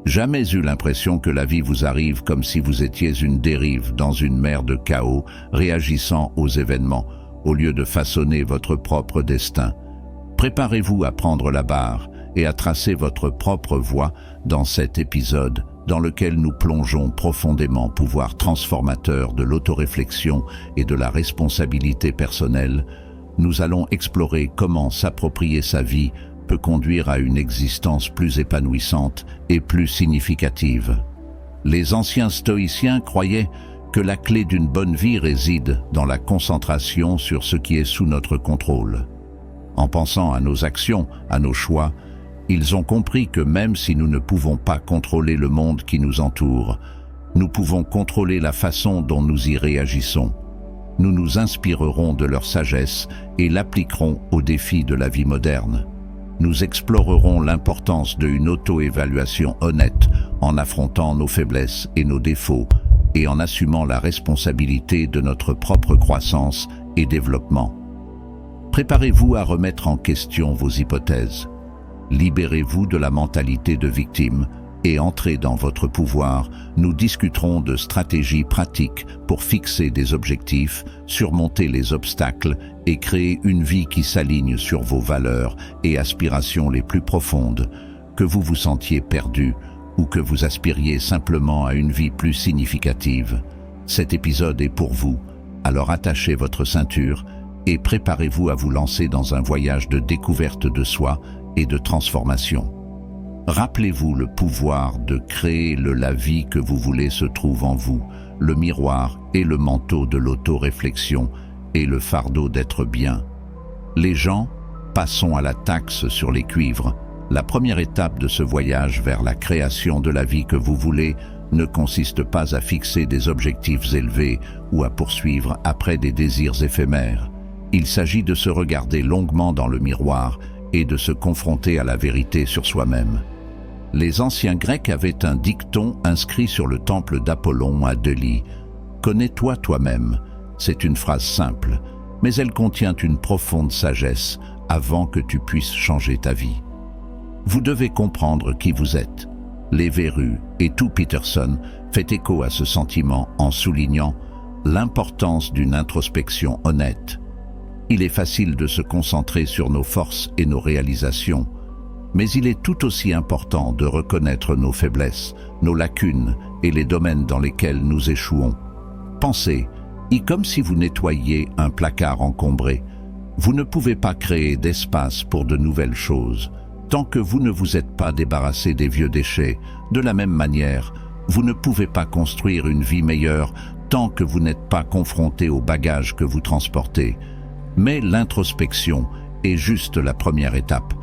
Jamais eu l'impression que la vie vous arrive comme si vous étiez une dérive dans une mer de chaos, réagissant aux événements, au lieu de façonner votre propre destin. Préparez-vous à prendre la barre et à tracer votre propre voie dans cet épisode dans lequel nous plongeons profondément pouvoir transformateur de l'autoréflexion et de la responsabilité personnelle. Nous allons explorer comment s'approprier sa vie peut conduire à une existence plus épanouissante et plus significative. Les anciens stoïciens croyaient que la clé d'une bonne vie réside dans la concentration sur ce qui est sous notre contrôle. En pensant à nos actions, à nos choix, ils ont compris que même si nous ne pouvons pas contrôler le monde qui nous entoure, nous pouvons contrôler la façon dont nous y réagissons. Nous nous inspirerons de leur sagesse et l'appliquerons aux défis de la vie moderne. Nous explorerons l'importance d'une auto-évaluation honnête en affrontant nos faiblesses et nos défauts et en assumant la responsabilité de notre propre croissance et développement. Préparez-vous à remettre en question vos hypothèses. Libérez-vous de la mentalité de victime et entrez dans votre pouvoir. Nous discuterons de stratégies pratiques pour fixer des objectifs, surmonter les obstacles et créer une vie qui s'aligne sur vos valeurs et aspirations les plus profondes. Que vous vous sentiez perdu ou que vous aspiriez simplement à une vie plus significative, cet épisode est pour vous. Alors attachez votre ceinture et préparez-vous à vous lancer dans un voyage de découverte de soi et de transformation. Rappelez-vous, le pouvoir de créer la vie que vous voulez se trouve en vous. Le miroir et le manteau de l'auto-réflexion et le fardeau d'être bien. Les gens, passons à la taxe sur les cuivres. La première étape de ce voyage vers la création de la vie que vous voulez ne consiste pas à fixer des objectifs élevés ou à poursuivre après des désirs éphémères. Il s'agit de se regarder longuement dans le miroir et de se confronter à la vérité sur soi-même. Les anciens Grecs avaient un dicton inscrit sur le temple d'Apollon à Delhi. « Connais-toi toi-même ». C'est une phrase simple, mais elle contient une profonde sagesse avant que tu puisses changer ta vie. Vous devez comprendre qui vous êtes. Levi et tout Peterson fait écho à ce sentiment en soulignant l'importance d'une introspection honnête. Il est facile de se concentrer sur nos forces et nos réalisations, mais il est tout aussi important de reconnaître nos faiblesses, nos lacunes et les domaines dans lesquels nous échouons. Pensez, comme si vous nettoyiez un placard encombré. Vous ne pouvez pas créer d'espace pour de nouvelles choses tant que vous ne vous êtes pas débarrassé des vieux déchets. De la même manière, vous ne pouvez pas construire une vie meilleure tant que vous n'êtes pas confronté aux bagages que vous transportez. Mais l'introspection est juste la première étape.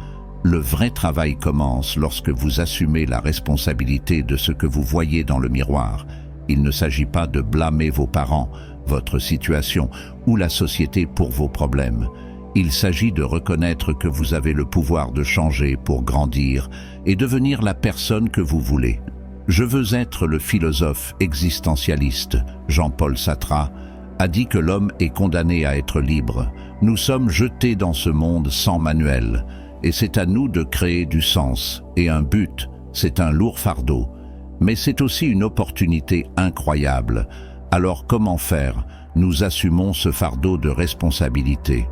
Le vrai travail commence lorsque vous assumez la responsabilité de ce que vous voyez dans le miroir. Il ne s'agit pas de blâmer vos parents, votre situation ou la société pour vos problèmes. Il s'agit de reconnaître que vous avez le pouvoir de changer pour grandir et devenir la personne que vous voulez. Je veux être le philosophe existentialiste Jean-Paul Sartre a dit que l'homme est condamné à être libre. Nous sommes jetés dans ce monde sans manuel, et c'est à nous de créer du sens et un but. C'est un lourd fardeau, mais c'est aussi une opportunité incroyable. Alors comment faire? Nous assumons ce fardeau de responsabilité.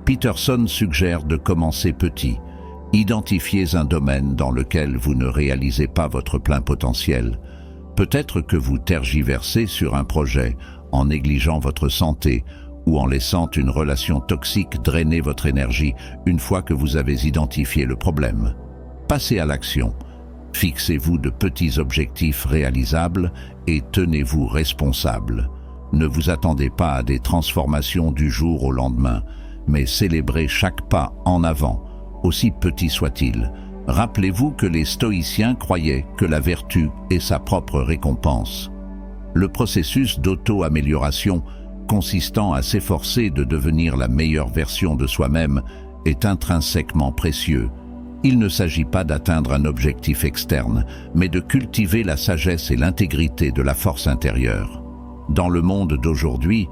Peterson suggère de commencer petit. Identifiez un domaine dans lequel vous ne réalisez pas votre plein potentiel. Peut-être que vous tergiversez sur un projet en négligeant votre santé ou en laissant une relation toxique drainer votre énergie une fois que vous avez identifié le problème. Passez à l'action. Fixez-vous de petits objectifs réalisables et tenez-vous responsable. Ne vous attendez pas à des transformations du jour au lendemain, mais célébrez chaque pas en avant, aussi petit soit-il. Rappelez-vous que les stoïciens croyaient que la vertu est sa propre récompense. Le processus d'auto-amélioration consistant à s'efforcer de devenir la meilleure version de soi-même est intrinsèquement précieux. Il ne s'agit pas d'atteindre un objectif externe, mais de cultiver la sagesse et l'intégrité de la force intérieure. Dans le monde d'aujourd'hui,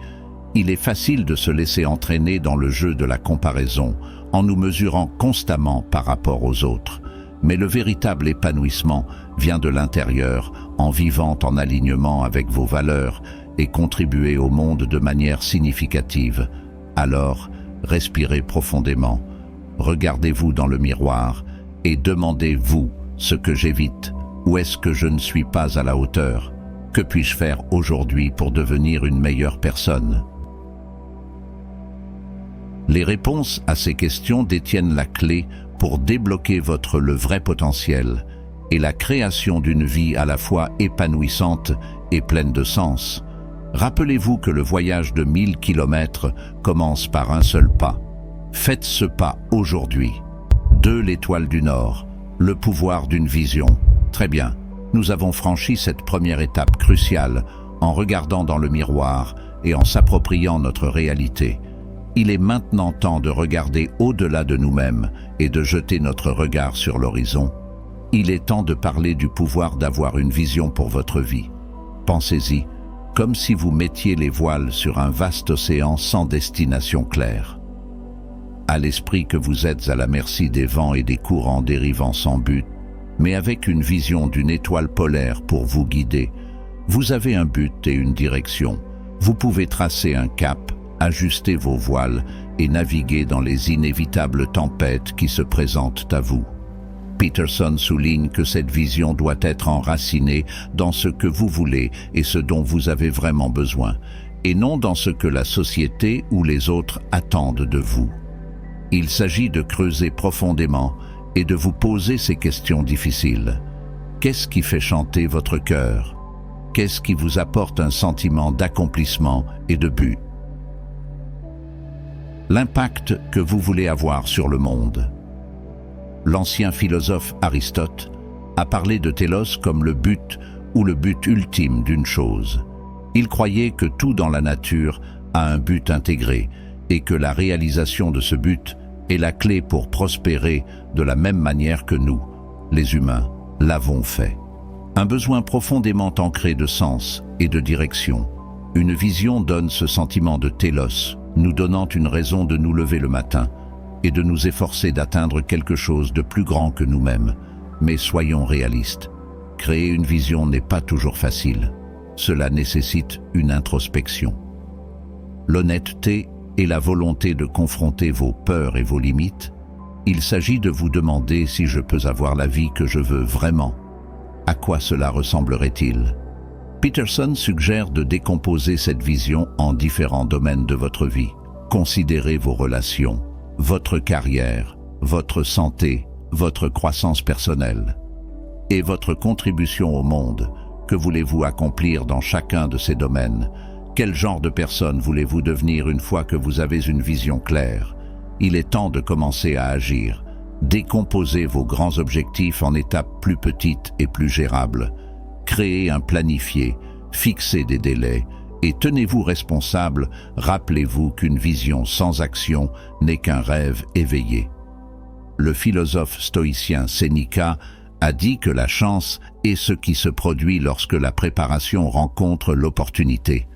il est facile de se laisser entraîner dans le jeu de la comparaison, en nous mesurant constamment par rapport aux autres. Mais le véritable épanouissement vient de l'intérieur, en vivant en alignement avec vos valeurs et contribuer au monde de manière significative. Alors, respirez profondément, regardez-vous dans le miroir et demandez-vous ce que j'évite, où est-ce que je ne suis pas à la hauteur, que puis-je faire aujourd'hui pour devenir une meilleure personne? Les réponses à ces questions détiennent la clé pour débloquer le vrai potentiel et la création d'une vie à la fois épanouissante et pleine de sens. Rappelez-vous que le voyage de 1000 kilomètres commence par un seul pas. Faites ce pas aujourd'hui. 2 l'étoile du Nord, le pouvoir d'une vision. Très bien, nous avons franchi cette première étape cruciale en regardant dans le miroir et en s'appropriant notre réalité. Il est maintenant temps de regarder au-delà de nous-mêmes et de jeter notre regard sur l'horizon. Il est temps de parler du pouvoir d'avoir une vision pour votre vie. Pensez-y, comme si vous mettiez les voiles sur un vaste océan sans destination claire. À l'esprit que vous êtes à la merci des vents et des courants dérivant sans but, mais avec une vision d'une étoile polaire pour vous guider. Vous avez un but et une direction. Vous pouvez tracer un cap, ajuster vos voiles et naviguer dans les inévitables tempêtes qui se présentent à vous. Peterson souligne que cette vision doit être enracinée dans ce que vous voulez et ce dont vous avez vraiment besoin, et non dans ce que la société ou les autres attendent de vous. Il s'agit de creuser profondément et de vous poser ces questions difficiles. Qu'est-ce qui fait chanter votre cœur? Qu'est-ce qui vous apporte un sentiment d'accomplissement et de but? L'impact que vous voulez avoir sur le monde. L'ancien philosophe Aristote a parlé de télos comme le but ou le but ultime d'une chose. Il croyait que tout dans la nature a un but intégré et que la réalisation de ce but est la clé pour prospérer de la même manière que nous, les humains, l'avons fait. Un besoin profondément ancré de sens et de direction. Une vision donne ce sentiment de télos, nous donnant une raison de nous lever le matin et de nous efforcer d'atteindre quelque chose de plus grand que nous-mêmes. Mais soyons réalistes. Créer une vision n'est pas toujours facile. Cela nécessite une introspection. L'honnêteté et la volonté de confronter vos peurs et vos limites. Il s'agit de vous demander si je peux avoir la vie que je veux vraiment. À quoi cela ressemblerait-il? Peterson suggère de décomposer cette vision en différents domaines de votre vie. Considérez vos relations, votre carrière, votre santé, votre croissance personnelle et votre contribution au monde. Que voulez-vous accomplir dans chacun de ces domaines? Quel genre de personne voulez-vous devenir une fois que vous avez une vision claire? Il est temps de commencer à agir. Décomposez vos grands objectifs en étapes plus petites et plus gérables. Créez un planifié, fixez des délais et tenez-vous responsable. Rappelez-vous qu'une vision sans action n'est qu'un rêve éveillé. Le philosophe stoïcien Sénéca a dit que la chance est ce qui se produit lorsque la préparation rencontre l'opportunité.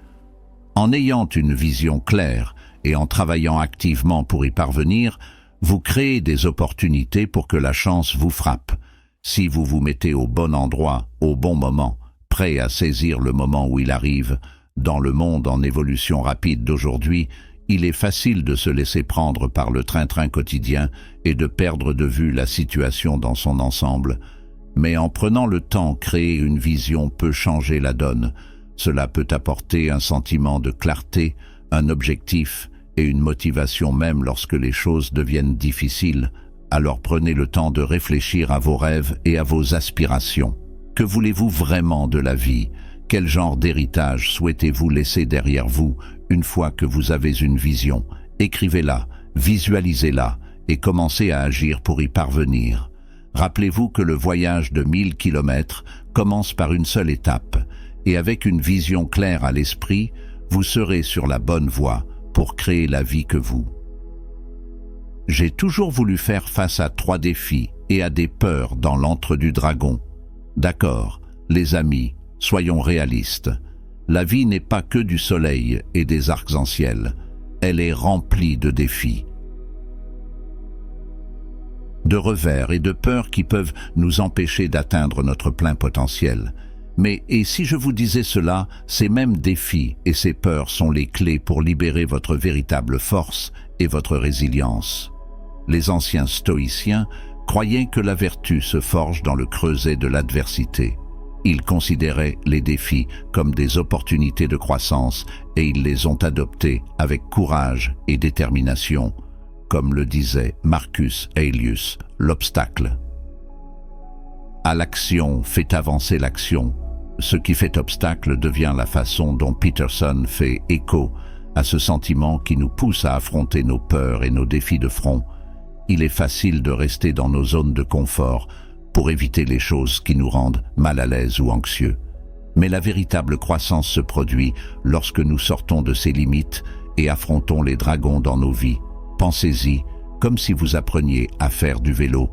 En ayant une vision claire et en travaillant activement pour y parvenir, vous créez des opportunités pour que la chance vous frappe. Si vous vous mettez au bon endroit, au bon moment, prêt à saisir le moment où il arrive, dans le monde en évolution rapide d'aujourd'hui, il est facile de se laisser prendre par le train-train quotidien et de perdre de vue la situation dans son ensemble. Mais en prenant le temps, créer une vision peut changer la donne. Cela peut apporter un sentiment de clarté, un objectif et une motivation même lorsque les choses deviennent difficiles. Alors prenez le temps de réfléchir à vos rêves et à vos aspirations. Que voulez-vous vraiment de la vie? Quel genre d'héritage souhaitez-vous laisser derrière vous une fois que vous avez une vision? Écrivez-la, visualisez-la et commencez à agir pour y parvenir. Rappelez-vous que le voyage de 1000 kilomètres commence par une seule étape et avec une vision claire à l'esprit, vous serez sur la bonne voie pour créer la vie que vous. J'ai toujours voulu faire face à 3 défis et à des peurs dans l'antre du dragon. D'accord, les amis, soyons réalistes. La vie n'est pas que du soleil et des arcs-en-ciel. Elle est remplie de défis. de revers et de peurs qui peuvent nous empêcher d'atteindre notre plein potentiel. Mais et si je vous disais cela, ces mêmes défis et ces peurs sont les clés pour libérer votre véritable force et votre résilience. Les anciens stoïciens croyaient que la vertu se forge dans le creuset de l'adversité. Ils considéraient les défis comme des opportunités de croissance et ils les ont adoptés avec courage et détermination, comme le disait Marcus Aurelius, l'obstacle. À l'action fait avancer l'action. Ce qui fait obstacle devient la façon dont Peterson fait écho à ce sentiment qui nous pousse à affronter nos peurs et nos défis de front. Il est facile de rester dans nos zones de confort pour éviter les choses qui nous rendent mal à l'aise ou anxieux. Mais la véritable croissance se produit lorsque nous sortons de ces limites et affrontons les dragons dans nos vies. Pensez-y, comme si vous appreniez à faire du vélo.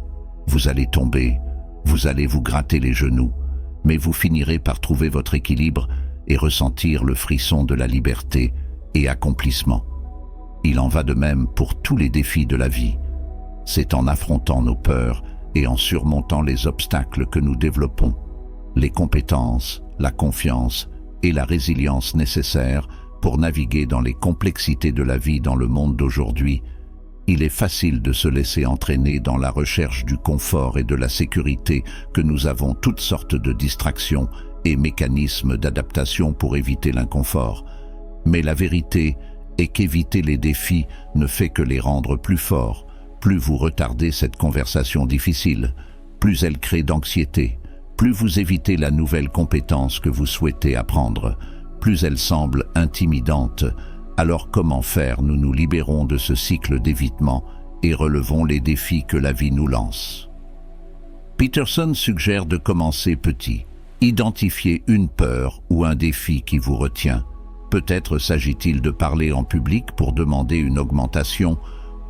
Vous allez tomber, vous allez vous gratter les genoux, mais vous finirez par trouver votre équilibre et ressentir le frisson de la liberté et accomplissement. Il en va de même pour tous les défis de la vie. C'est en affrontant nos peurs et en surmontant les obstacles que nous développons les compétences, la confiance et la résilience nécessaires pour naviguer dans les complexités de la vie dans le monde d'aujourd'hui. Il est facile de se laisser entraîner dans la recherche du confort et de la sécurité que nous avons toutes sortes de distractions et mécanismes d'adaptation pour éviter l'inconfort. Mais la vérité est qu'éviter les défis ne fait que les rendre plus forts. Plus vous retardez cette conversation difficile, plus elle crée d'anxiété. Plus vous évitez la nouvelle compétence que vous souhaitez apprendre, plus elle semble intimidante. Alors comment faire? Nous nous libérons de ce cycle d'évitement et relevons les défis que la vie nous lance. Peterson suggère de commencer petit. Identifiez une peur ou un défi qui vous retient. Peut-être s'agit-il de parler en public pour demander une augmentation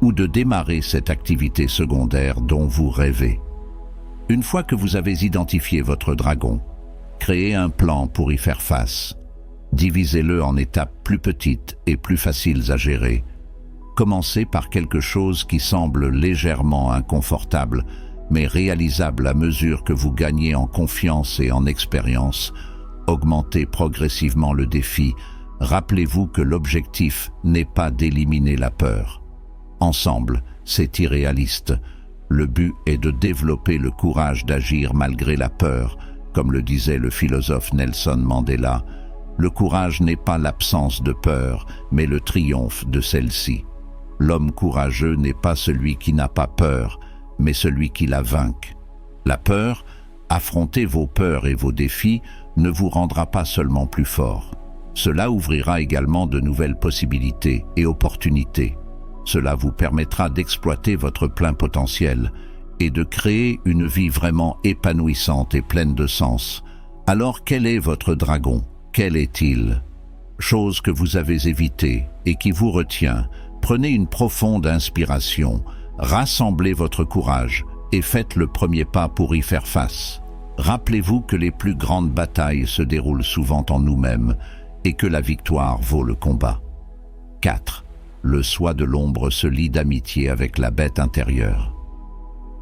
ou de démarrer cette activité secondaire dont vous rêvez. Une fois que vous avez identifié votre dragon, créez un plan pour y faire face. Divisez-le en étapes plus petites et plus faciles à gérer. Commencez par quelque chose qui semble légèrement inconfortable, mais réalisable à mesure que vous gagnez en confiance et en expérience. Augmentez progressivement le défi. Rappelez-vous que l'objectif n'est pas d'éliminer la peur. Ensemble, c'est irréaliste. Le but est de développer le courage d'agir malgré la peur, comme le disait le philosophe Nelson Mandela. Le courage n'est pas l'absence de peur, mais le triomphe de celle-ci. L'homme courageux n'est pas celui qui n'a pas peur, mais celui qui la vainque. La peur, affronter vos peurs et vos défis, ne vous rendra pas seulement plus fort. Cela ouvrira également de nouvelles possibilités et opportunités. Cela vous permettra d'exploiter votre plein potentiel et de créer une vie vraiment épanouissante et pleine de sens. Alors quel est votre dragon? Quel est-il? Chose que vous avez évitée et qui vous retient. Prenez une profonde inspiration, rassemblez votre courage et faites le premier pas pour y faire face. Rappelez-vous que les plus grandes batailles se déroulent souvent en nous-mêmes et que la victoire vaut le combat. 4. Le soi de l'ombre se lie d'amitié avec la bête intérieure.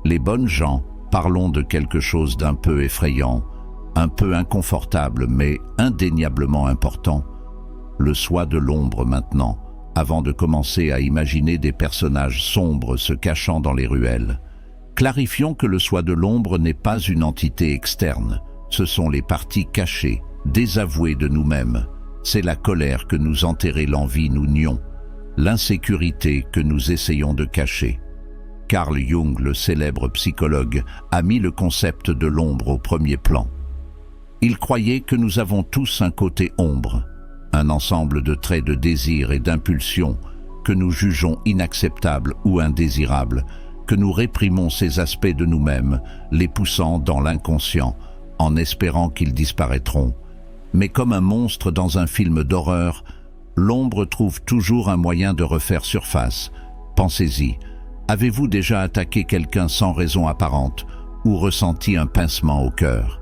Les bonnes gens, parlons de quelque chose d'un peu effrayant, un peu inconfortable mais indéniablement important. Le soi de l'ombre maintenant, avant de commencer à imaginer des personnages sombres se cachant dans les ruelles. Clarifions que le soi de l'ombre n'est pas une entité externe, ce sont les parties cachées, désavouées de nous-mêmes. C'est la colère que nous enterrer l'envie nous nions, l'insécurité que nous essayons de cacher. Carl Jung, le célèbre psychologue, a mis le concept de l'ombre au premier plan. Il croyait que nous avons tous un côté ombre, un ensemble de traits de désir et d'impulsion que nous jugeons inacceptables ou indésirables, que nous réprimons ces aspects de nous-mêmes, les poussant dans l'inconscient, en espérant qu'ils disparaîtront. Mais comme un monstre dans un film d'horreur, l'ombre trouve toujours un moyen de refaire surface. Pensez-y, avez-vous déjà attaqué quelqu'un sans raison apparente ou ressenti un pincement au cœur?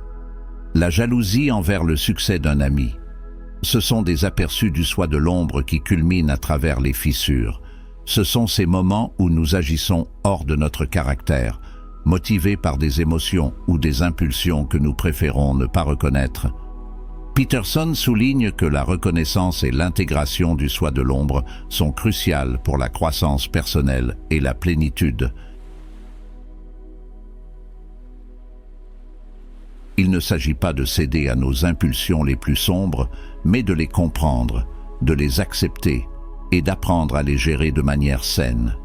La jalousie envers le succès d'un ami. Ce sont des aperçus du soi de l'ombre qui culminent à travers les fissures. Ce sont ces moments où nous agissons hors de notre caractère, motivés par des émotions ou des impulsions que nous préférons ne pas reconnaître. Peterson souligne que la reconnaissance et l'intégration du soi de l'ombre sont cruciales pour la croissance personnelle et la plénitude. Il ne s'agit pas de céder à nos impulsions les plus sombres, mais de les comprendre, de les accepter et d'apprendre à les gérer de manière saine.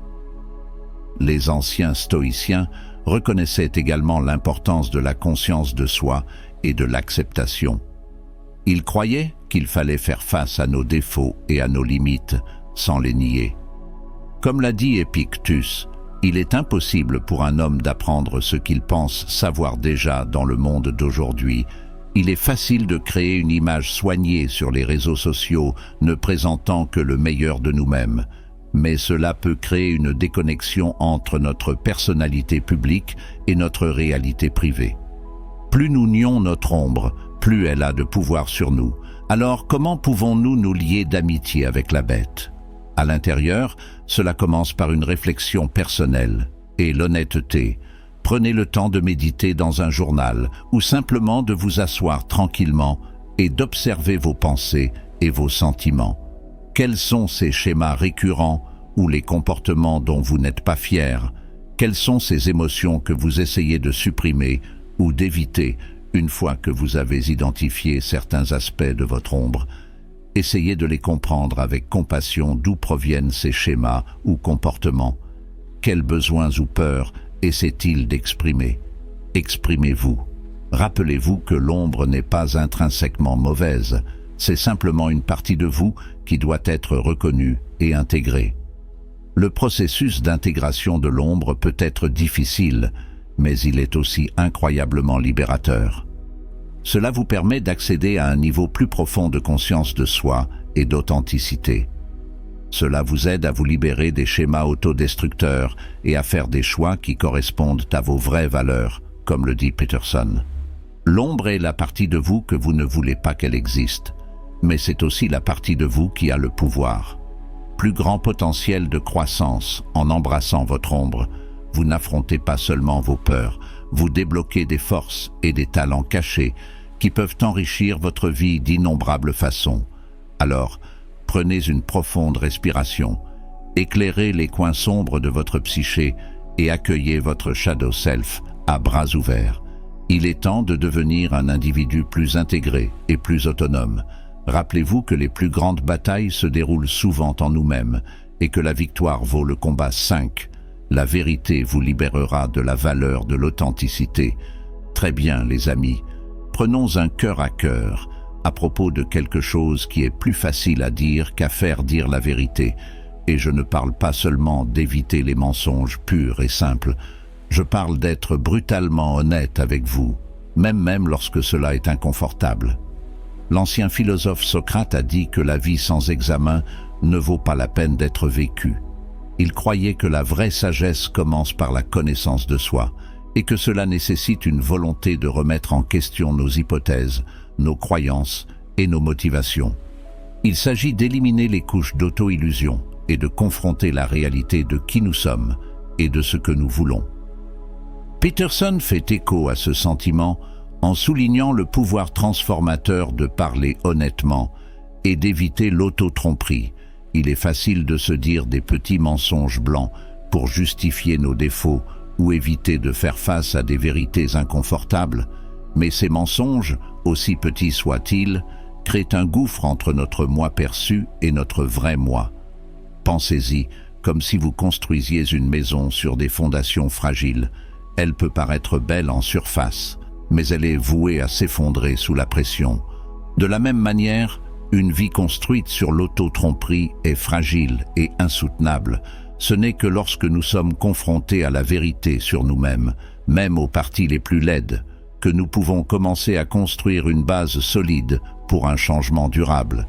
Les anciens stoïciens reconnaissaient également l'importance de la conscience de soi et de l'acceptation. Ils croyaient qu'il fallait faire face à nos défauts et à nos limites sans les nier. Comme l'a dit Épictus, il est impossible pour un homme d'apprendre ce qu'il pense savoir déjà dans le monde d'aujourd'hui. Il est facile de créer une image soignée sur les réseaux sociaux ne présentant que le meilleur de nous-mêmes. Mais cela peut créer une déconnexion entre notre personnalité publique et notre réalité privée. Plus nous nions notre ombre, plus elle a de pouvoir sur nous. Alors comment pouvons-nous nous lier d'amitié avec la bête? À l'intérieur, cela commence par une réflexion personnelle et l'honnêteté. Prenez le temps de méditer dans un journal ou simplement de vous asseoir tranquillement et d'observer vos pensées et vos sentiments. Quels sont ces schémas récurrents ou les comportements dont vous n'êtes pas fier? Quelles sont ces émotions que vous essayez de supprimer ou d'éviter une fois que vous avez identifié certains aspects de votre ombre? Essayez de les comprendre avec compassion d'où proviennent ces schémas ou comportements. Quels besoins ou peurs essaient-ils d'exprimer? Exprimez-vous. Rappelez-vous que l'ombre n'est pas intrinsèquement mauvaise, c'est simplement une partie de vous qui doit être reconnue et intégrée. Le processus d'intégration de l'ombre peut être difficile, mais il est aussi incroyablement libérateur. Cela vous permet d'accéder à un niveau plus profond de conscience de soi et d'authenticité. Cela vous aide à vous libérer des schémas autodestructeurs et à faire des choix qui correspondent à vos vraies valeurs, comme le dit Peterson. L'ombre est la partie de vous que vous ne voulez pas qu'elle existe, mais c'est aussi la partie de vous qui a le pouvoir. Plus grand potentiel de croissance en embrassant votre ombre. Vous n'affrontez pas seulement vos peurs, vous débloquez des forces et des talents cachés qui peuvent enrichir votre vie d'innombrables façons. Alors, prenez une profonde respiration, éclairez les coins sombres de votre psyché et accueillez votre shadow self à bras ouverts. Il est temps de devenir un individu plus intégré et plus autonome. Rappelez-vous que les plus grandes batailles se déroulent souvent en nous-mêmes et que la victoire vaut le combat 5. La vérité vous libérera de la valeur de l'authenticité. Très bien, les amis. Prenons un cœur à cœur à propos de quelque chose qui est plus facile à dire qu'à faire dire la vérité. Et je ne parle pas seulement d'éviter les mensonges purs et simples. Je parle d'être brutalement honnête avec vous, même lorsque cela est inconfortable. L'ancien philosophe Socrate a dit que la vie sans examen ne vaut pas la peine d'être vécue. Il croyait que la vraie sagesse commence par la connaissance de soi et que cela nécessite une volonté de remettre en question nos hypothèses, nos croyances et nos motivations. Il s'agit d'éliminer les couches d'auto-illusion et de confronter la réalité de qui nous sommes et de ce que nous voulons. Peterson fait écho à ce sentiment en soulignant le pouvoir transformateur de parler honnêtement et d'éviter l'auto-tromperie. Il est facile de se dire des petits mensonges blancs pour justifier nos défauts ou éviter de faire face à des vérités inconfortables, mais ces mensonges, aussi petits soient-ils, créent un gouffre entre notre moi perçu et notre vrai moi. Pensez-y, comme si vous construisiez une maison sur des fondations fragiles. Elle peut paraître belle en surface, mais elle est vouée à s'effondrer sous la pression. De la même manière, une vie construite sur l'auto-tromperie est fragile et insoutenable. Ce n'est que lorsque nous sommes confrontés à la vérité sur nous-mêmes, même aux parties les plus laides, que nous pouvons commencer à construire une base solide pour un changement durable.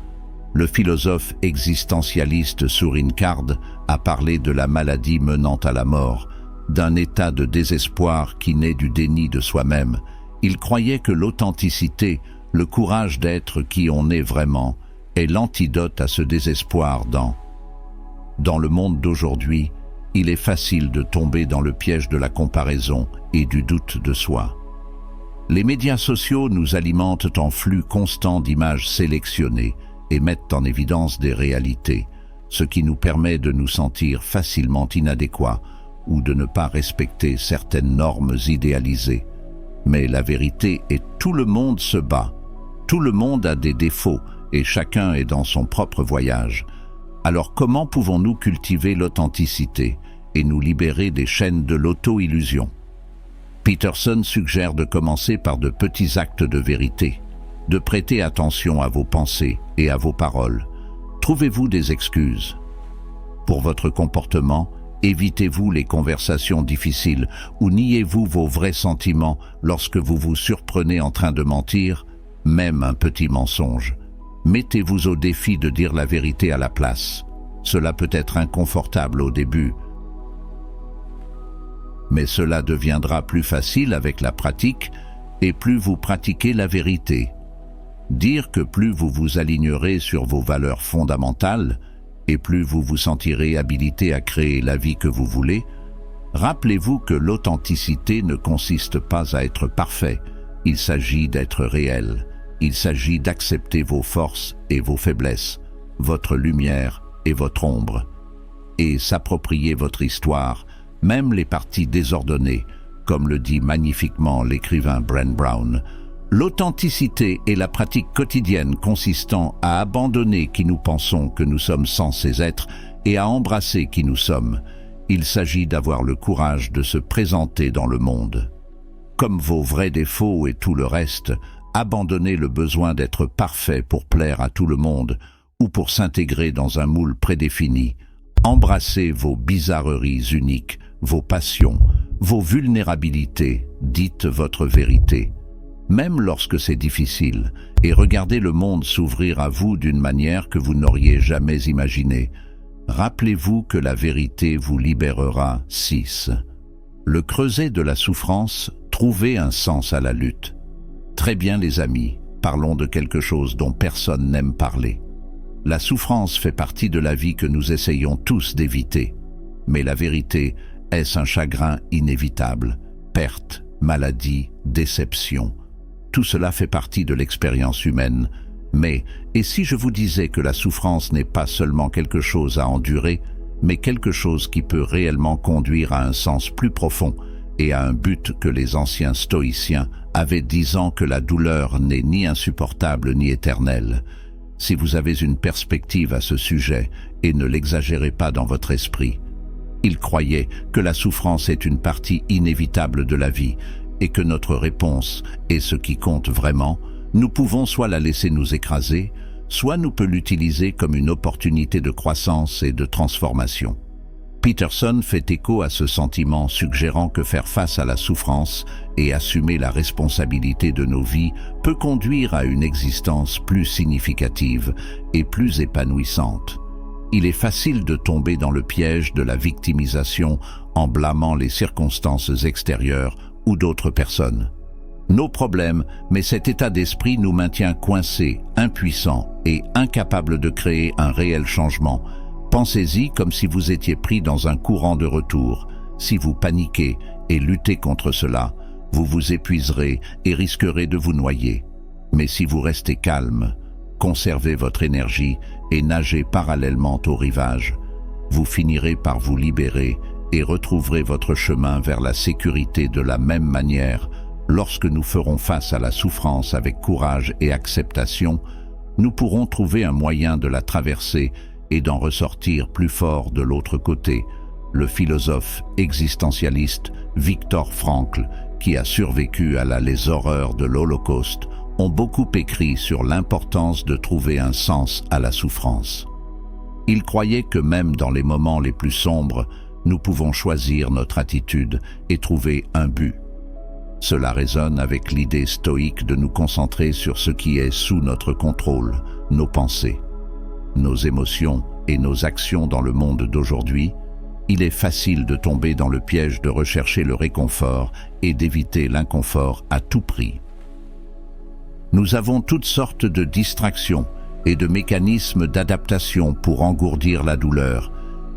Le philosophe existentialiste Sorin Card a parlé de la maladie menant à la mort, d'un état de désespoir qui naît du déni de soi-même. Il croyait que l'authenticité, le courage d'être qui on est vraiment, est l'antidote à ce désespoir dans le monde d'aujourd'hui, il est facile de tomber dans le piège de la comparaison et du doute de soi. Les médias sociaux nous alimentent en flux constant d'images sélectionnées et mettent en évidence des réalités, ce qui nous permet de nous sentir facilement inadéquats ou de ne pas respecter certaines normes idéalisées. Mais la vérité est tout le monde se bat. Tout le monde a des défauts et chacun est dans son propre voyage. Alors comment pouvons-nous cultiver l'authenticité et nous libérer des chaînes de l'auto-illusion? Peterson suggère de commencer par de petits actes de vérité, de prêter attention à vos pensées et à vos paroles. Trouvez-vous des excuses pour votre comportement? Évitez-vous les conversations difficiles ou niez-vous vos vrais sentiments lorsque vous vous surprenez en train de mentir, même un petit mensonge? Mettez-vous au défi de dire la vérité à la place. Cela peut être inconfortable au début, mais cela deviendra plus facile avec la pratique et plus vous pratiquez la vérité. Dire que plus vous vous alignerez sur vos valeurs fondamentales et plus vous vous sentirez habilité à créer la vie que vous voulez. Rappelez-vous que l'authenticité ne consiste pas à être parfait, il s'agit d'être réel. Il s'agit d'accepter vos forces et vos faiblesses, votre lumière et votre ombre, et s'approprier votre histoire, même les parties désordonnées, comme le dit magnifiquement l'écrivain Brené Brown. L'authenticité est la pratique quotidienne consistant à abandonner qui nous pensons que nous sommes censés être et à embrasser qui nous sommes. Il s'agit d'avoir le courage de se présenter dans le monde. Comme vos vrais défauts et tout le reste, abandonnez le besoin d'être parfait pour plaire à tout le monde ou pour s'intégrer dans un moule prédéfini. Embrassez vos bizarreries uniques, vos passions, vos vulnérabilités, dites votre vérité. Même lorsque c'est difficile, et regardez le monde s'ouvrir à vous d'une manière que vous n'auriez jamais imaginée. Rappelez-vous que la vérité vous libérera. 6. Le creuset de la souffrance, trouvez un sens à la lutte. Très bien les amis, parlons de quelque chose dont personne n'aime parler. La souffrance fait partie de la vie que nous essayons tous d'éviter. Mais la vérité, est-ce un chagrin inévitable? Perte, maladie, déception. Tout cela fait partie de l'expérience humaine. Mais, et si je vous disais que la souffrance n'est pas seulement quelque chose à endurer, mais quelque chose qui peut réellement conduire à un sens plus profond et à un but que les anciens stoïciens avaient disant que la douleur n'est ni insupportable ni éternelle. Si vous avez une perspective à ce sujet, et ne l'exagérez pas dans votre esprit, ils croyaient que la souffrance est une partie inévitable de la vie, et que notre réponse est ce qui compte vraiment. Nous pouvons soit la laisser nous écraser, soit nous peut l'utiliser comme une opportunité de croissance et de transformation. Peterson fait écho à ce sentiment, suggérant que faire face à la souffrance et assumer la responsabilité de nos vies peut conduire à une existence plus significative et plus épanouissante. Il est facile de tomber dans le piège de la victimisation en blâmant les circonstances extérieures ou d'autres personnes. Nos problèmes, mais cet état d'esprit nous maintient coincés, impuissants et incapables de créer un réel changement. Pensez-y comme si vous étiez pris dans un courant de retour. Si vous paniquez et luttez contre cela, vous vous épuiserez et risquerez de vous noyer. Mais si vous restez calme, conservez votre énergie et nagez parallèlement au rivage, vous finirez par vous libérer et retrouverez votre chemin vers la sécurité de la même manière. Lorsque nous ferons face à la souffrance avec courage et acceptation, nous pourrons trouver un moyen de la traverser et d'en ressortir plus fort de l'autre côté. Le philosophe existentialiste Viktor Frankl, qui a survécu à les horreurs de l'Holocauste, ont beaucoup écrit sur l'importance de trouver un sens à la souffrance. Il croyait que même dans les moments les plus sombres, nous pouvons choisir notre attitude et trouver un but. Cela résonne avec l'idée stoïque de nous concentrer sur ce qui est sous notre contrôle, nos pensées, nos émotions et nos actions dans le monde d'aujourd'hui. Il est facile de tomber dans le piège de rechercher le réconfort et d'éviter l'inconfort à tout prix. Nous avons toutes sortes de distractions et de mécanismes d'adaptation pour engourdir la douleur,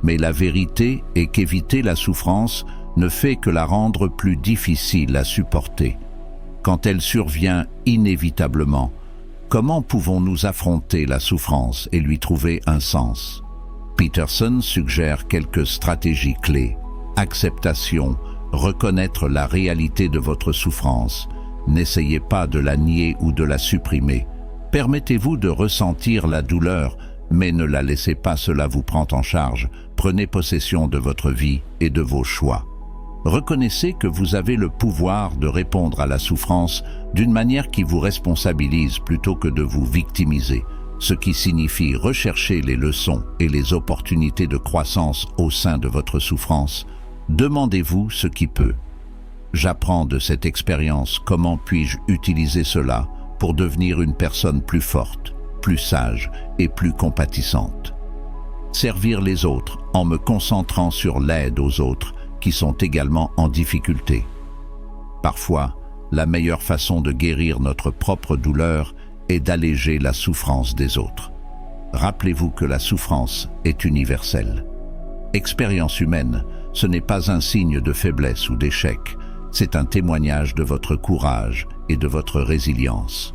Mais la vérité est qu'éviter la souffrance ne fait que la rendre plus difficile à supporter. Quand elle survient inévitablement, comment pouvons-nous affronter la souffrance et lui trouver un sens? Peterson suggère quelques stratégies clés. Acceptation, reconnaître la réalité de votre souffrance. N'essayez pas de la nier ou de la supprimer. Permettez-vous de ressentir la douleur, mais ne la laissez pas, cela vous prend en charge. Prenez possession de votre vie et de vos choix. Reconnaissez que vous avez le pouvoir de répondre à la souffrance d'une manière qui vous responsabilise plutôt que de vous victimiser, ce qui signifie rechercher les leçons et les opportunités de croissance au sein de votre souffrance. Demandez-vous ce qui peut. J'apprends de cette expérience, comment puis-je utiliser cela pour devenir une personne plus forte, plus sage et plus compatissante. Servir les autres en me concentrant sur l'aide aux autres qui sont également en difficulté. Parfois, la meilleure façon de guérir notre propre douleur est d'alléger la souffrance des autres. Rappelez-vous que la souffrance est universelle. Expérience humaine, ce n'est pas un signe de faiblesse ou d'échec, c'est un témoignage de votre courage et de votre résilience.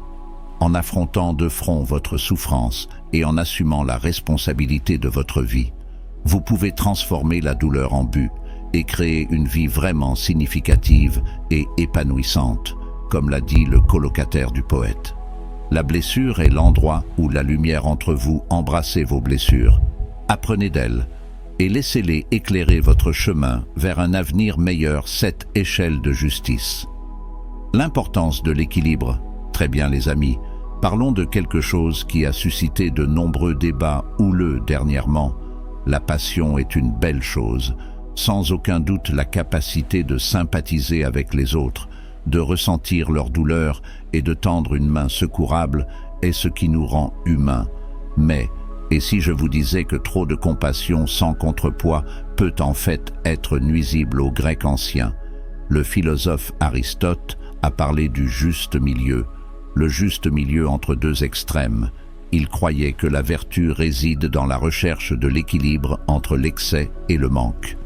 En affrontant de front votre souffrance et en assumant la responsabilité de votre vie, vous pouvez transformer la douleur en but et créer une vie vraiment significative et épanouissante, comme l'a dit le colocataire du poète. La blessure est l'endroit où la lumière entre vous. Embrassez vos blessures, apprenez d'elles et laissez-les éclairer votre chemin vers un avenir meilleur. Cette échelle de justice. L'importance de l'équilibre. Très bien les amis, parlons de quelque chose qui a suscité de nombreux débats houleux dernièrement. La passion est une belle chose, sans aucun doute la capacité de sympathiser avec les autres, de ressentir leur douleur et de tendre une main secourable est ce qui nous rend humains. Mais, et si je vous disais que trop de compassion sans contrepoids peut en fait être nuisible aux Grecs anciens? Le philosophe Aristote a parlé du juste milieu, le juste milieu entre deux extrêmes. Il croyait que la vertu réside dans la recherche de l'équilibre entre l'excès et le manque.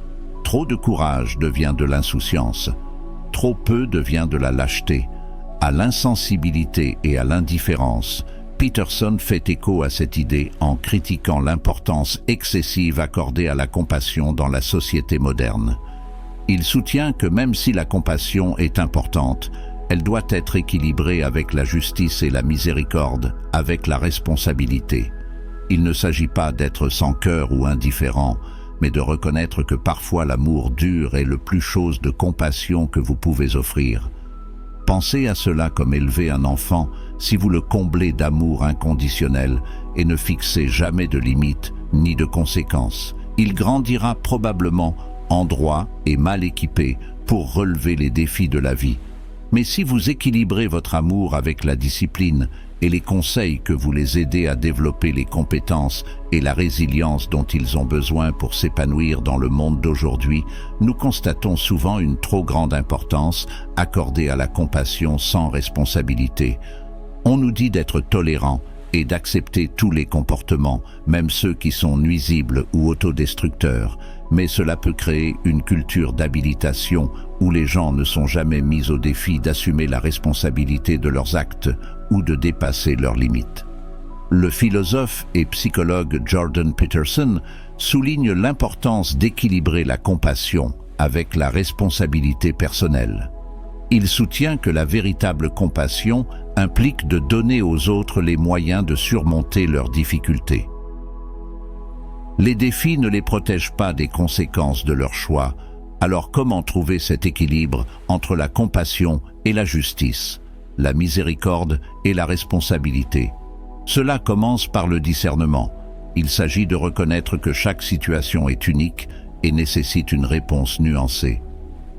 Trop de courage devient de l'insouciance, trop peu devient de la lâcheté. À l'insensibilité et à l'indifférence, Peterson fait écho à cette idée en critiquant l'importance excessive accordée à la compassion dans la société moderne. Il soutient que même si la compassion est importante, elle doit être équilibrée avec la justice et la miséricorde, avec la responsabilité. Il ne s'agit pas d'être sans cœur ou indifférent, mais de reconnaître que parfois l'amour dur est le plus chose de compassion que vous pouvez offrir. Pensez à cela comme élever un enfant si vous le comblez d'amour inconditionnel et ne fixez jamais de limites ni de conséquences. Il grandira probablement en droit et mal équipé pour relever les défis de la vie. Mais si vous équilibrez votre amour avec la discipline et les conseils que vous les aidez à développer les compétences et la résilience dont ils ont besoin pour s'épanouir dans le monde d'aujourd'hui, nous constatons souvent une trop grande importance accordée à la compassion sans responsabilité. On nous dit d'être tolérant et d'accepter tous les comportements, même ceux qui sont nuisibles ou autodestructeurs, mais cela peut créer une culture d'habilitation où les gens ne sont jamais mis au défi d'assumer la responsabilité de leurs actes ou de dépasser leurs limites. Le philosophe et psychologue Jordan Peterson souligne l'importance d'équilibrer la compassion avec la responsabilité personnelle. Il soutient que la véritable compassion implique de donner aux autres les moyens de surmonter leurs difficultés. Les défis ne les protègent pas des conséquences de leurs choix, alors comment trouver cet équilibre entre la compassion et la justice, la miséricorde et la responsabilité? Cela commence par le discernement. Il s'agit de reconnaître que chaque situation est unique et nécessite une réponse nuancée.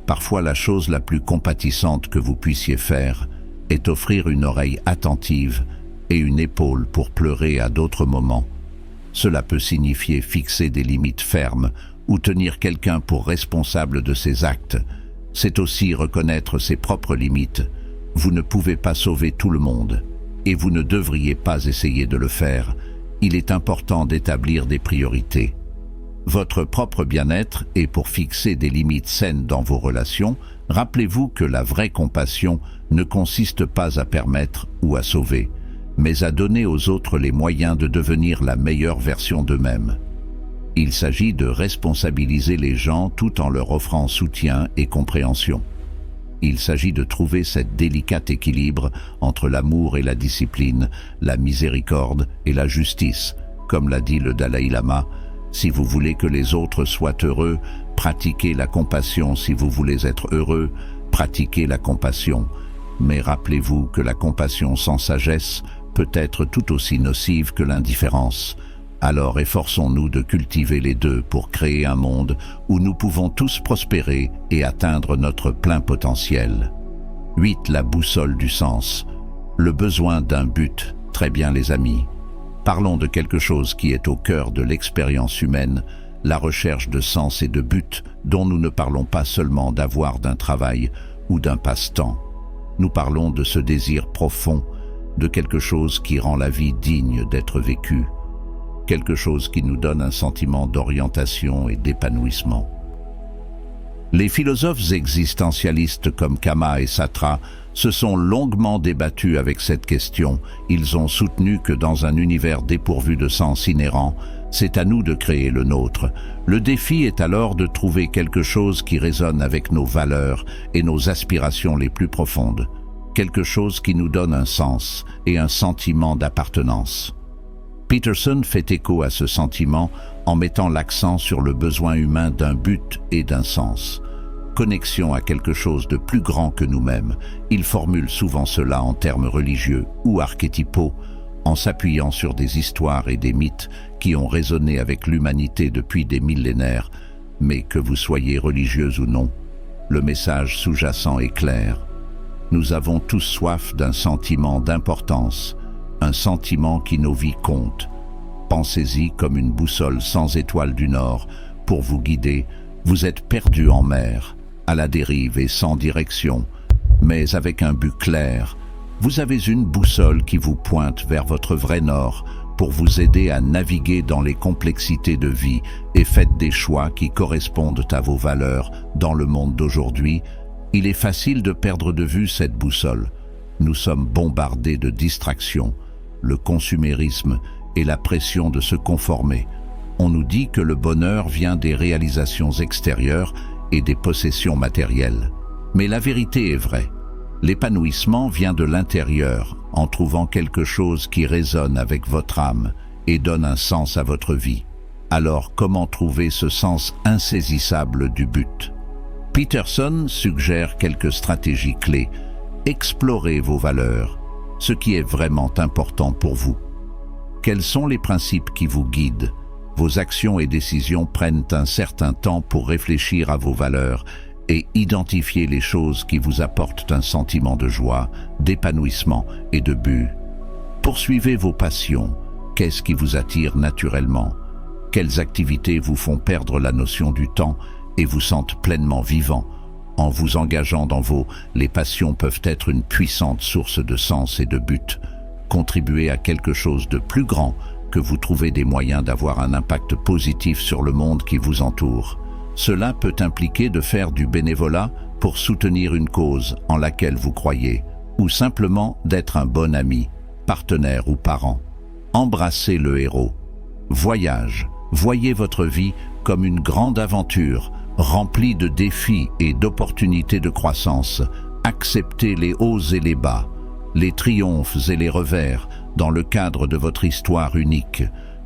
Parfois, la chose la plus compatissante que vous puissiez faire est offrir une oreille attentive et une épaule pour pleurer à d'autres moments. Cela peut signifier fixer des limites fermes ou tenir quelqu'un pour responsable de ses actes. C'est aussi reconnaître ses propres limites. Vous ne pouvez pas sauver tout le monde, et vous ne devriez pas essayer de le faire. Il est important d'établir des priorités. votre propre bien-être et pour fixer des limites saines dans vos relations, rappelez-vous que la vraie compassion ne consiste pas à permettre ou à sauver, mais à donner aux autres les moyens de devenir la meilleure version d'eux-mêmes. Il s'agit de responsabiliser les gens tout en leur offrant soutien et compréhension. Il s'agit de trouver cet délicat équilibre entre l'amour et la discipline, la miséricorde et la justice. Comme l'a dit le Dalai Lama, si vous voulez que les autres soient heureux, pratiquez la compassion. Si vous voulez être heureux, pratiquez la compassion. Mais rappelez-vous que la compassion sans sagesse peut être tout aussi nocive que l'indifférence. Alors efforçons-nous de cultiver les deux pour créer un monde où nous pouvons tous prospérer et atteindre notre plein potentiel. 8. La boussole du sens. Le besoin d'un but. Très bien les amis. Parlons de quelque chose qui est au cœur de l'expérience humaine, la recherche de sens et de but, dont nous ne parlons pas seulement d'avoir d'un travail ou d'un passe-temps. Nous parlons de ce désir profond, de quelque chose qui rend la vie digne d'être vécue. Quelque chose qui nous donne un sentiment d'orientation et d'épanouissement. Les philosophes existentialistes comme Kama et Sartre se sont longuement débattus avec cette question. Ils ont soutenu que dans un univers dépourvu de sens inhérent, c'est à nous de créer le nôtre. Le défi est alors de trouver quelque chose qui résonne avec nos valeurs et nos aspirations les plus profondes. Quelque chose qui nous donne un sens et un sentiment d'appartenance. Peterson fait écho à ce sentiment en mettant l'accent sur le besoin humain d'un but et d'un sens. Connexion à quelque chose de plus grand que nous-mêmes. Il formule souvent cela en termes religieux ou archétypaux, en s'appuyant sur des histoires et des mythes qui ont résonné avec l'humanité depuis des millénaires. Mais que vous soyez religieux ou non, le message sous-jacent est clair. Nous avons tous soif d'un sentiment d'importance, un sentiment qui nos vies comptent. Pensez-y comme une boussole sans étoile du Nord. Pour vous guider, vous êtes perdu en mer, à la dérive et sans direction, mais avec un but clair. Vous avez une boussole qui vous pointe vers votre vrai Nord pour vous aider à naviguer dans les complexités de vie et faites des choix qui correspondent à vos valeurs. Dans le monde d'aujourd'hui, il est facile de perdre de vue cette boussole. Nous sommes bombardés de distractions, le consumérisme et la pression de se conformer. On nous dit que le bonheur vient des réalisations extérieures et des possessions matérielles. Mais la vérité est vraie. L'épanouissement vient de l'intérieur, en trouvant quelque chose qui résonne avec votre âme et donne un sens à votre vie. Alors comment trouver ce sens insaisissable du but? Peterson suggère quelques stratégies clés. Explorez vos valeurs, ce qui est vraiment important pour vous. Quels sont les principes qui vous guident? Vos actions et décisions prennent un certain temps pour réfléchir à vos valeurs et identifier les choses qui vous apportent un sentiment de joie, d'épanouissement et de but. Poursuivez vos passions. Qu'est-ce qui vous attire naturellement? Quelles activités vous font perdre la notion du temps et vous sentent pleinement vivant? En vous engageant dans les passions peuvent être une puissante source de sens et de but. Contribuez à quelque chose de plus grand, que vous trouvez des moyens d'avoir un impact positif sur le monde qui vous entoure. Cela peut impliquer de faire du bénévolat pour soutenir une cause en laquelle vous croyez, ou simplement d'être un bon ami, partenaire ou parent. Embrassez le héros. Voyage. Voyez votre vie comme une grande aventure, remplie de défis et d'opportunités de croissance. Acceptez les hauts et les bas, les triomphes et les revers dans le cadre de votre histoire unique.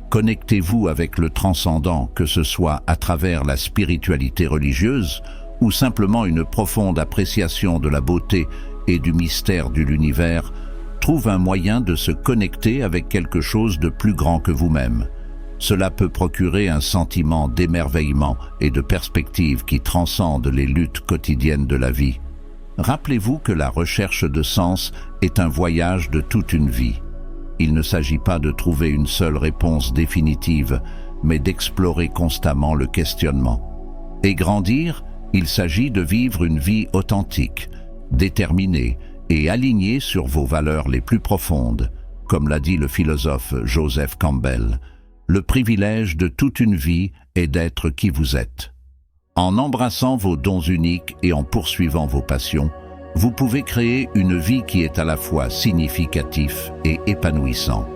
Connectez-vous avec le transcendant, que ce soit à travers la spiritualité religieuse ou simplement une profonde appréciation de la beauté et du mystère de l'univers. Trouve un moyen de se connecter avec quelque chose de plus grand que vous-même. Cela peut procurer un sentiment d'émerveillement et de perspective qui transcende les luttes quotidiennes de la vie. Rappelez-vous que la recherche de sens est un voyage de toute une vie. Il ne s'agit pas de trouver une seule réponse définitive, mais d'explorer constamment le questionnement. Et grandir, il s'agit de vivre une vie authentique, déterminée et alignée sur vos valeurs les plus profondes. Comme l'a dit le philosophe Joseph Campbell, Le privilège de toute une vie est d'être qui vous êtes. En embrassant vos dons uniques et en poursuivant vos passions, vous pouvez créer une vie qui est à la fois significative et épanouissant.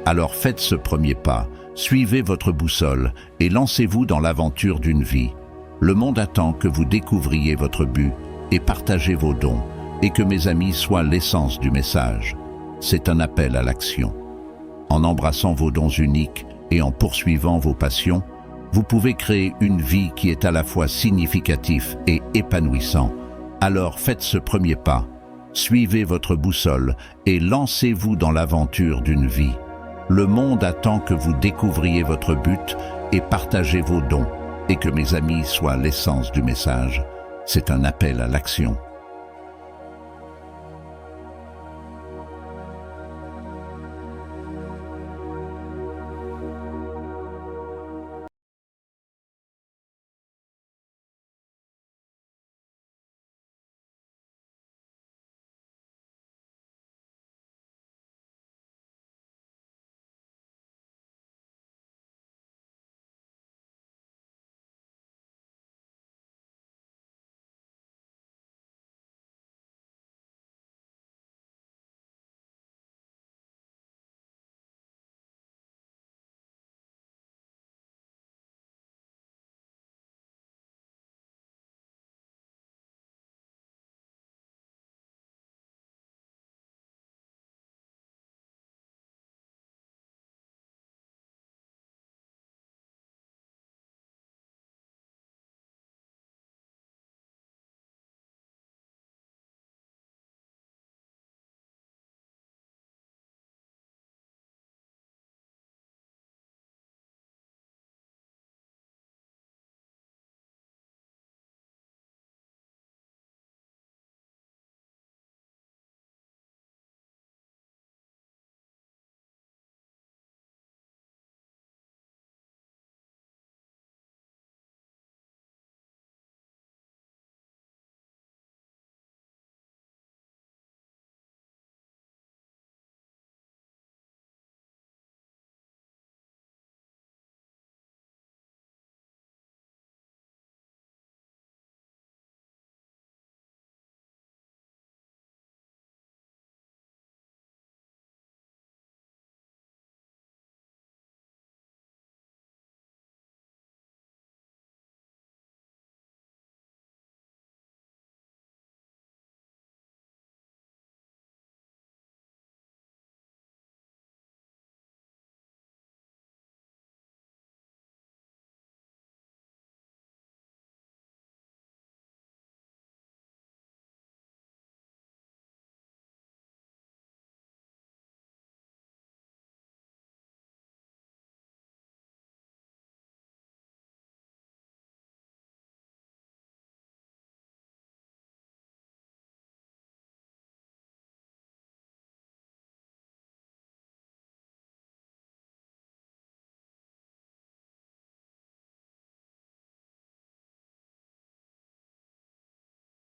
Alors faites ce premier pas, suivez votre boussole et lancez-vous dans l'aventure d'une vie. Le monde attend que vous découvriez votre but et partagez vos dons, et que mes amis soient l'essence du message. C'est un appel à l'action. En embrassant vos dons uniques et en poursuivant vos passions, vous pouvez créer une vie qui est à la fois significative et épanouissant. Alors faites ce premier pas, suivez votre boussole et lancez-vous dans l'aventure d'une vie. Le monde attend que vous découvriez votre but et partagez vos dons, et que mes amis soient l'essence du message. C'est un appel à l'action.